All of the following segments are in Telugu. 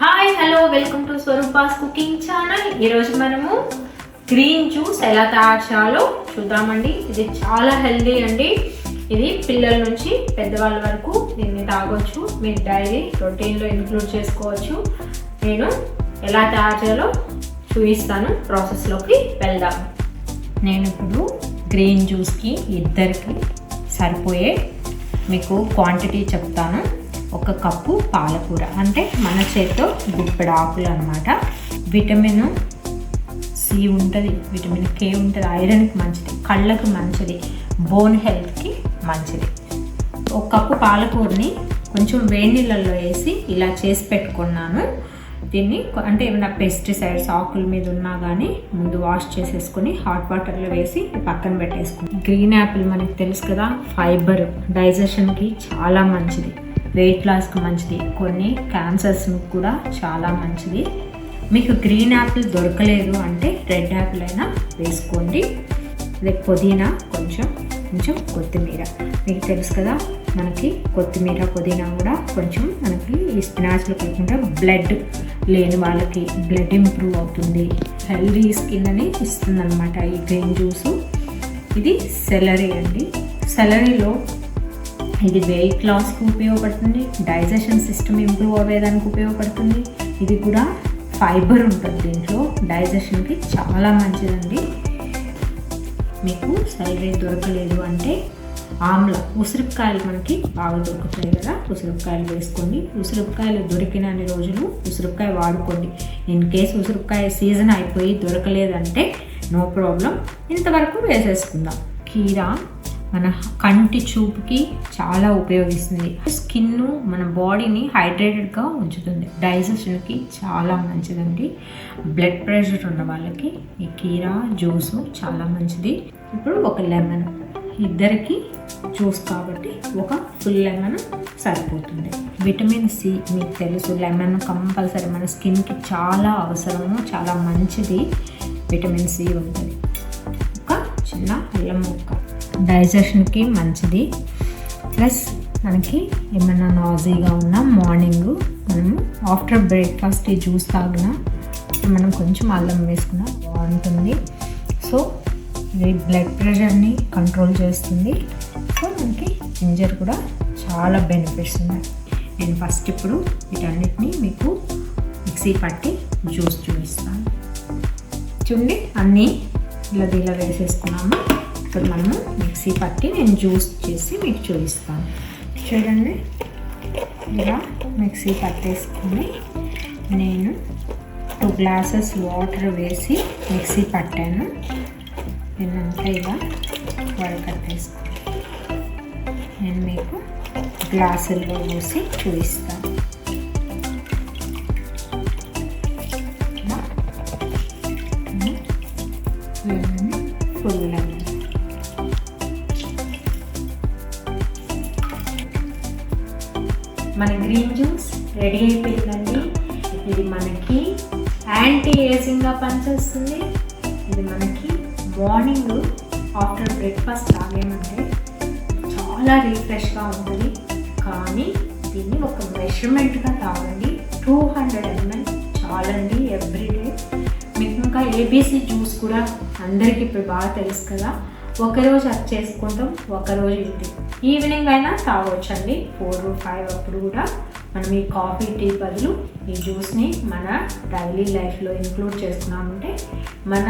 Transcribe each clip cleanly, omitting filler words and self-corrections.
Hi hello welcome to Swaroopa's cooking channel. ఈరోజు మనము గ్రీన్ జ్యూస్ ఎలా తయారు చేయాలో చూద్దామండి. ఇది చాలా హెల్దీ అండి. ఇది పిల్లల నుంచి పెద్దవాళ్ళ వరకు దీన్ని తాగొచ్చు. మీరు డైలీ రొటీన్లో ఇంక్లూడ్ చేసుకోవచ్చు. నేను ఎలా తయారు చేయాలో చూపిస్తాను. ప్రాసెస్లోకి వెళ్దాం. నేను ఇప్పుడు గ్రీన్ జ్యూస్కి ఇద్దరికి సరిపోయే మీకు క్వాంటిటీ చెప్తాను. 1 కప్పు పాలకూర, అంటే మన చేతితో గుప్పెడు ఆకులు అనమాట. విటమిన్ సి ఉంటుంది, విటమిన్ కే ఉంటుంది, ఐరన్కి మంచిది, కళ్ళకు మంచిది, బోన్ హెల్త్కి మంచిది. 1 కప్పు పాలకూరని కొంచెం వేడి నీళ్ళల్లో వేసి ఇలా చేసి పెట్టుకున్నాను. దీన్ని అంటే ఏమైనా పెస్టిసైడ్స్ ఆకుల మీద ఉన్నా కానీ ముందు వాష్ చేసేసుకొని హాట్ వాటర్లో వేసి పక్కన పెట్టేసుకుని. గ్రీన్ యాపిల్ మనకి తెలుసు కదా, ఫైబర్, డైజెషన్కి చాలా మంచిది, వెయిట్ లాస్కి మంచిది, కొన్ని క్యాన్సర్స్కి కూడా చాలా మంచిది. మీకు గ్రీన్ యాపిల్ దొరకలేదు అంటే రెడ్ యాపిల్ అయినా వేసుకోండి. అదే పుదీనా, కొంచెం కొత్తిమీర. మీకు తెలుసు కదా, మనకి కొత్తిమీర పుదీనా కూడా కొంచెం మనకి ఈ స్పినాచ్లో కాకుండా బ్లడ్ లేని వాళ్ళకి బ్లడ్ ఇంప్రూవ్ అవుతుంది, హెల్దీ స్కిన్ అని ఇస్తుంది అనమాట ఈ గ్రీన్ జ్యూసు. ఇది సెలరీ అండి. సెలరీలో ఇది వెయిట్ లాస్కి ఉపయోగపడుతుంది, డైజెషన్ సిస్టమ్ ఇంప్రూవ్ అవ్వేదానికి ఉపయోగపడుతుంది. ఇది కూడా ఫైబర్ ఉంటుంది దీంట్లో, డైజెషన్కి చాలా మంచిదండి. మీకు సెలరీ దొరకలేదు అంటే ఆమ్ల, ఉసిరికాయలు మనకి బాగా దొరుకుతాయి కదా, ఉసిరికాయలు వేసుకోండి. ఉసిరికాయలు దొరికినన్ని రోజులు ఉసిరికాయ వాడుకోండి. ఇన్ కేసు ఉసిరికాయ సీజన్ అయిపోయి దొరకలేదంటే నో ప్రాబ్లం, ఇంతవరకు వేసేసుకుందాం. కీరా మన కంటి చూపుకి చాలా ఉపయోగిస్తుంది. స్కిన్ మన బాడీని హైడ్రేటెడ్గా ఉంచుతుంది, డైజెషన్కి చాలా మంచిదండి. బ్లడ్ ప్రెషర్ ఉన్న వాళ్ళకి ఈ కీరా జ్యూసు చాలా మంచిది. ఇప్పుడు 1 లెమన్, ఇద్దరికి జ్యూస్ కాబట్టి 1 ఫుల్ లెమన్ సరిపోతుంది. విటమిన్ సి మీకు తెలుసు, లెమన్ కంపల్సరీ మన స్కిన్కి చాలా అవసరము, చాలా మంచిది. విటమిన్ సి ఉంటుంది. 1 చిన్న అల్లం ముక్క, డైజెషన్కి మంచిది. ప్లస్ మనకి ఏమైనా నాజీగా ఉన్నా మార్నింగ్ మనము ఆఫ్టర్ బ్రేక్ఫాస్ట్ ఈ జ్యూస్ తాగినా మనం కొంచెం అల్లం వేసుకున్నా బాగుంటుంది. సో ఇది బ్లడ్ ప్రెషర్ని కంట్రోల్ చేస్తుంది. సో మనకి జింజర్ కూడా చాలా బెనిఫిట్స్ ఉన్నాయి. నేను ఫస్ట్ ఇప్పుడు వీటన్నిటిని మీకు మిక్సీ పట్టి జ్యూస్ చూపిస్తాను. చూడండి, అన్నీ ఇలా వేసేసుకున్నాము. ఇప్పుడు మనము మిక్సీ పట్టి నేను జ్యూస్ చేసి మీకు చూపిస్తాను. చూడండి, ఇలా మిక్సీ పట్టేసుకుని నేను 2 గ్లాసెస్ వాటర్ వేసి మిక్సీ పట్టాను. నేనంతా ఇలా వడకట్టేసుకుని నేను మీకు గ్లాసుల్లో పోసి చూపిస్తాను. ఫుల్ లెమన్, మన గ్రీన్ జ్యూస్ రెడీ అయిపోయిందండి. ఇది మనకి యాంటీ ఏజింగ్గా పనిచేస్తుంది. ఇది మనకి మార్నింగ్ ఆఫ్టర్ బ్రేక్ఫాస్ట్ తాగేమంటే చాలా రీఫ్రెష్గా ఉంటుంది. కానీ దీన్ని ఒక మెజర్మెంట్గా తాగండి. 200 ml చాలండి ఎవ్రీడే. మీకు ఇంకా ఏబీసీ జ్యూస్ కూడా అందరికీ ఇప్పుడు బాగా తెలుసు కదా, ఒకరోజు అది చేసుకుంటాం, ఒకరోజు ఇది ఈవినింగ్ అయినా తాగొచ్చండి. 4, 5 అప్పుడు కూడా మనం ఈ కాఫీ టీ బదులు ఈ జ్యూస్ని మన డైలీ లైఫ్లో ఇంక్లూడ్ చేసుకున్నామంటే మన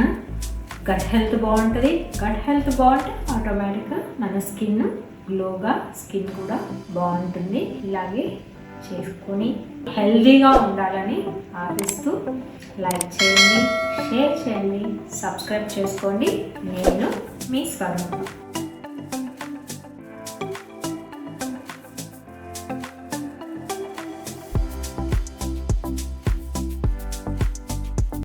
గట్ హెల్త్ బాగుంటుంది. గట్ హెల్త్ బాగుంటే ఆటోమేటిక్గా మన స్కిన్ గ్లోగా, స్కిన్ కూడా బాగుంటుంది. ఇలాగే చేసుకొని హెల్తీగా ఉండాలని ఆశిస్తూ లైక్ చేయండి, షేర్ చేయండి, సబ్స్క్రైబ్ చేసుకోండి. నేను మీ స్వరూప.